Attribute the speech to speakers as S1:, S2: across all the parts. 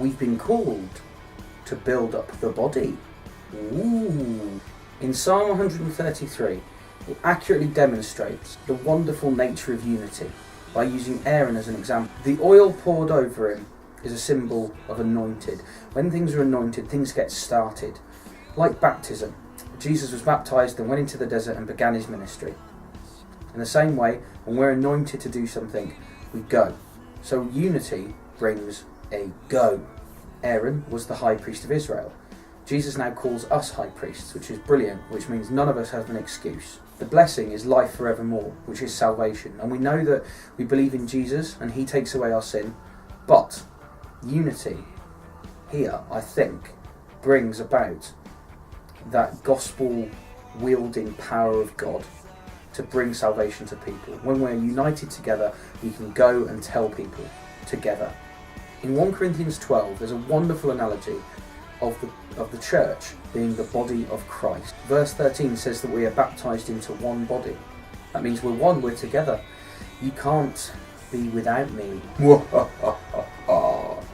S1: we've been called to build up the body. Ooh. In Psalm 133, it accurately demonstrates the wonderful nature of unity by using Aaron as an example. The oil poured over him is a symbol of anointed. When things are anointed, things get started. Like baptism, Jesus was baptized and went into the desert and began his ministry. In the same way, when we're anointed to do something, we go. So unity brings a go. Aaron was the high priest of Israel. Jesus now calls us high priests, which is brilliant, which means none of us have an excuse. The blessing is life forevermore, which is salvation. And we know that we believe in Jesus and he takes away our sin. But unity here, I think, brings about that gospel-wielding power of God to bring salvation to people. When we're united together, we can go and tell people together. In 1 Corinthians 12, there's a wonderful analogy of the church being the body of Christ. Verse 13 says that we are baptized into one body. That means we're one, we're together. You can't be without me.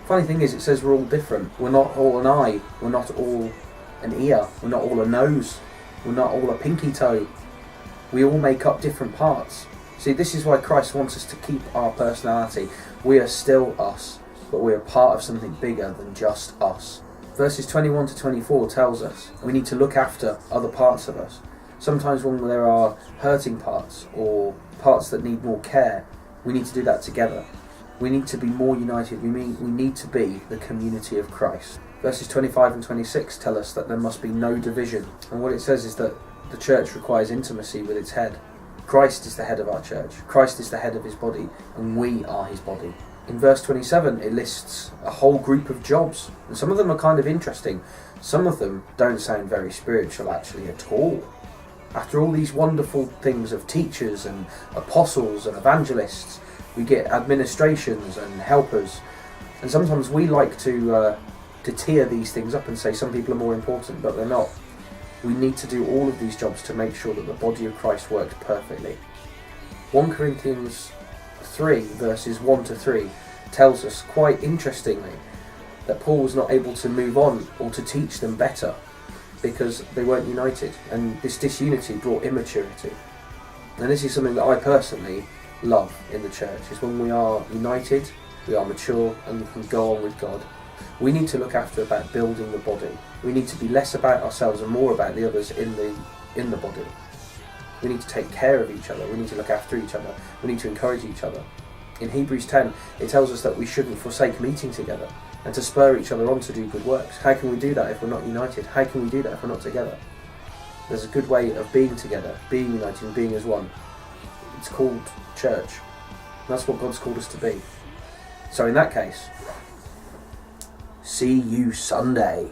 S1: Funny thing is, it says we're all different. We're not all an eye, we're not all an ear, we're not all a nose, we're not all a pinky toe. We all make up different parts. See, this is why Christ wants us to keep our personality. We are still us, but we are part of something bigger than just us. Verses 21 to 24 tells us we need to look after other parts of us. Sometimes when there are hurting parts or parts that need more care, we need to do that together. We need to be more united. We need to be the community of Christ. Verses 25 and 26 tell us that there must be no division. And what it says is that the church requires intimacy with its head. Christ is the head of our church. Christ is the head of his body, and we are his body. In verse 27, it lists a whole group of jobs, and some of them are kind of interesting. Some of them don't sound very spiritual actually at all. After all these wonderful things of teachers and apostles and evangelists, we get administrations and helpers. And sometimes we like to tier these things up and say some people are more important, but they're not. We need to do all of these jobs to make sure that the body of Christ works perfectly. 1 Corinthians 3 verses 1 to 3 tells us quite interestingly that Paul was not able to move on or to teach them better because they weren't united, and this disunity brought immaturity. And this is something that I personally love in the church, is when we are united, we are mature, and we can go on with God. We need to look after about building the body. We need to be less about ourselves and more about the others in the body. We need to take care of each other. We need to look after each other. We need to encourage each other. In Hebrews 10, it tells us that we shouldn't forsake meeting together and to spur each other on to do good works. How can we do that if we're not united? How can we do that if we're not together? There's a good way of being together, being united and being as one. It's called church. That's what God's called us to be. So in that case, see you Sunday.